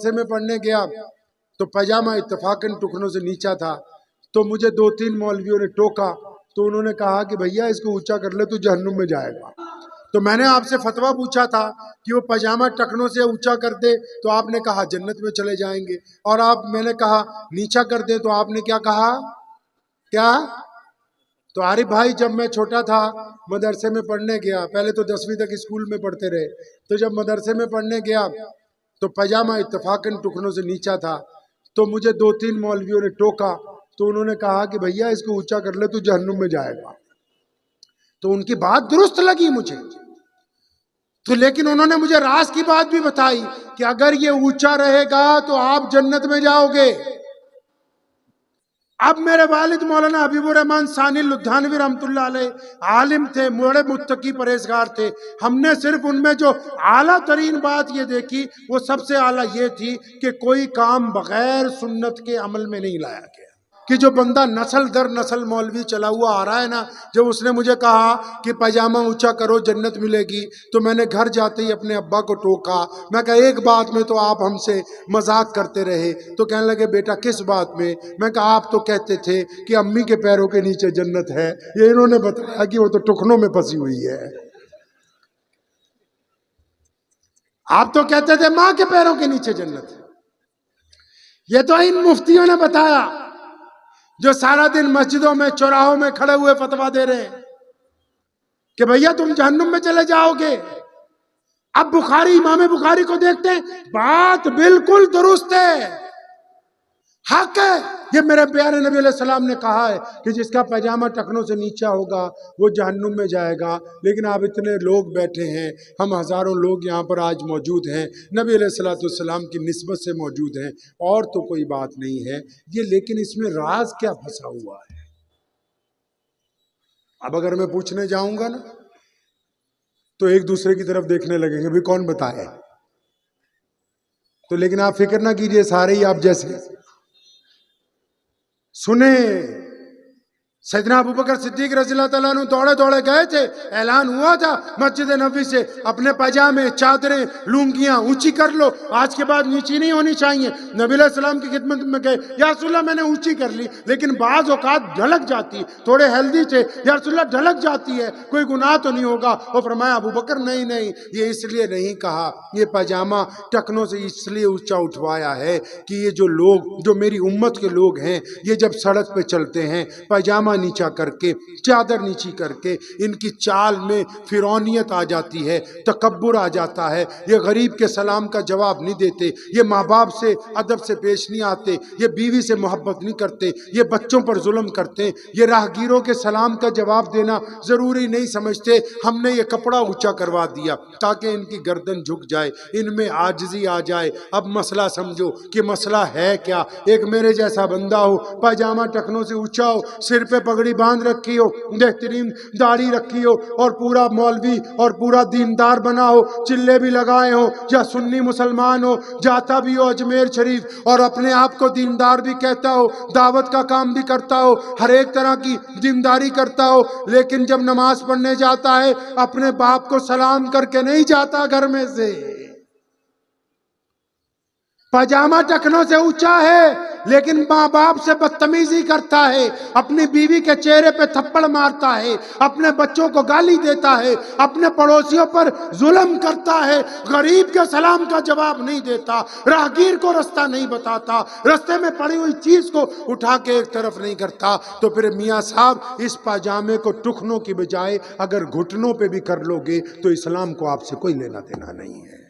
مدرسے میں پڑھنے گیا تو پاجامہ اتفاقاً ٹکنوں سے نیچا تھا، تو مجھے 2-3 مولویوں نے ٹوکا، تو انہوں نے کہا کہ بھیا اس کو اونچا کر لے تو جہنم میں جائے گا۔ تو میں نے آپ سے فتویٰ پوچھا تھا کہ وہ پاجامہ ٹکنوں سے اونچا کر دے تو آپ نے کہا جنت میں چلے جائیں گے، اور میں نے کہا نیچا کر دے تو آپ نے کیا کہا؟ کیا؟ تو عارف بھائی جب میں چھوٹا تھا مدرسے میں پڑھنے گیا، پہلے تو 10ویں تک اسکول میں پڑھتے رہے، تو جب مدرسے میں پڑھنے گیا تو پاجامہ اتفاقاً ٹکنوں سے نیچا تھا، تو مجھے 2-3 مولویوں نے ٹوکا، تو انہوں نے کہا کہ بھیا اس کو اونچا کر لے تو جہنم میں جائے گا۔ تو ان کی بات درست لگی مجھے، تو لیکن انہوں نے مجھے راز کی بات بھی بتائی کہ اگر یہ اونچا رہے گا تو آپ جنت میں جاؤ گے۔ اب میرے والد مولانا حبیب الرحمن ثانی لدھیانوی رحمۃ اللہ علیہ عالم تھے، بڑے متقی پرہیزگار تھے، ہم نے صرف ان میں جو اعلیٰ ترین بات یہ دیکھی وہ سب سے اعلیٰ یہ تھی کہ کوئی کام بغیر سنت کے عمل میں نہیں لایا گیا، کہ جو بندہ نسل در نسل مولوی چلا ہوا آ رہا ہے نا، جب اس نے مجھے کہا کہ پاجامہ اونچا کرو جنت ملے گی، تو میں نے گھر جاتے ہی اپنے ابا کو ٹوکا، میں کہا ایک بات میں تو آپ ہم سے مذاق کرتے رہے، تو کہنے لگے بیٹا کس بات میں؟ میں کہا آپ تو کہتے تھے کہ امی کے پیروں کے نیچے جنت ہے، یہ انہوں نے بتایا کہ وہ تو ٹکنوں میں پھنسی ہوئی ہے۔ آپ تو کہتے تھے ماں کے پیروں کے نیچے جنت ہے، یہ تو ان مفتیوں نے بتایا جو سارا دن مسجدوں میں چوراہوں میں کھڑے ہوئے فتویٰ دے رہے ہیں کہ بھیا تم جہنم میں چلے جاؤ گے۔ اب بخاری، امام بخاری کو دیکھتے ہیں، بات بالکل درست ہے، حق ہے، یہ میرے پیارے نبی علیہ السلام نے کہا ہے کہ جس کا پاجامہ ٹکنوں سے نیچا ہوگا وہ جہنم میں جائے گا۔ لیکن آپ اتنے لوگ بیٹھے ہیں، ہم ہزاروں لوگ یہاں پر آج موجود ہیں، نبی علیہ السلام کی نسبت سے موجود ہیں، اور تو کوئی بات نہیں ہے یہ، لیکن اس میں راز کیا پھنسا ہوا ہے؟ اب اگر میں پوچھنے جاؤں گا نا تو ایک دوسرے کی طرف دیکھنے لگیں گے بھی کون بتائے، تو لیکن آپ فکر نہ کیجئے، سارے ہی آپ جیسے سنیں۔ سیدنا ابوبکر صدیق رضی اللہ تعالیٰ عنہ دوڑے دوڑے گئے تھے، اعلان ہوا تھا مسجد نبوی سے اپنے پاجامے، چادریں، لنگیاں اونچی کر لو، آج کے بعد نیچی نہیں ہونی چاہیے۔ نبی علیہ السلام کی خدمت میں گئے، یا رسول اللہ میں نے اونچی کر لی لیکن بعض اوقات ڈھلک جاتی، تھوڑے ہیلدی تھے، یا رسول اللہ ڈھلک جاتی ہے، کوئی گناہ تو نہیں ہوگا؟ وہ فرمایا ابوبکر نہیں نہیں، یہ اس لیے نہیں کہا، یہ پاجامہ ٹکنوں سے اس لیے اونچا اٹھوایا ہے کہ یہ جو لوگ، جو میری امت کے لوگ ہیں، یہ جب سڑک پہ چلتے ہیں پاجامہ نیچا کر کے، چادر نیچی کر کے، ان کی چال میں فرعونیت آ جاتی ہے، تکبر آ جاتا ہے، یہ غریب کے سلام کا جواب نہیں دیتے، یہ ماں باپ سے ادب سے پیش نہیں آتے، یہ بیوی سے محبت نہیں کرتے، یہ بچوں پر ظلم کرتے، یہ راہگیروں کے سلام کا جواب دینا ضروری نہیں سمجھتے۔ ہم نے یہ کپڑا اونچا کروا دیا تاکہ ان کی گردن جھک جائے، ان میں عاجزی آ جائے۔ اب مسئلہ سمجھو کہ مسئلہ ہے کیا؟ ایک میرے جیسا بندہ ہو، پاجامہ ٹکنوں سے اونچا ہو، سر پہ پگڑی باندھ رکھی ہو، بہترین داڑھی رکھی ہو، اور پورا مولوی اور پورا دیندار بنا ہو، چلے بھی لگائے ہو، یا سنی مسلمان ہو، جاتا بھی ہو اجمیر شریف، اور اپنے آپ کو دیندار بھی کہتا ہو، دعوت کا کام بھی کرتا ہو، ہر ایک طرح کی دینداری کرتا ہو، لیکن جب نماز پڑھنے جاتا ہے اپنے باپ کو سلام کر کے نہیں جاتا گھر میں سے۔ پاجامہ ٹکنوں سے اونچا ہے لیکن ماں باپ سے بدتمیزی کرتا ہے، اپنی بیوی کے چہرے پہ تھپڑ مارتا ہے، اپنے بچوں کو گالی دیتا ہے، اپنے پڑوسیوں پر ظلم کرتا ہے، غریب کے سلام کا جواب نہیں دیتا، راہگیر کو رستہ نہیں بتاتا، رستے میں پڑی ہوئی چیز کو اٹھا کے ایک طرف نہیں کرتا، تو پھر میاں صاحب اس پاجامے کو ٹکنوں کی بجائے اگر گھٹنوں پہ بھی کر لو گے تو اسلام کو آپ سے کوئی لینا دینا نہیں ہے۔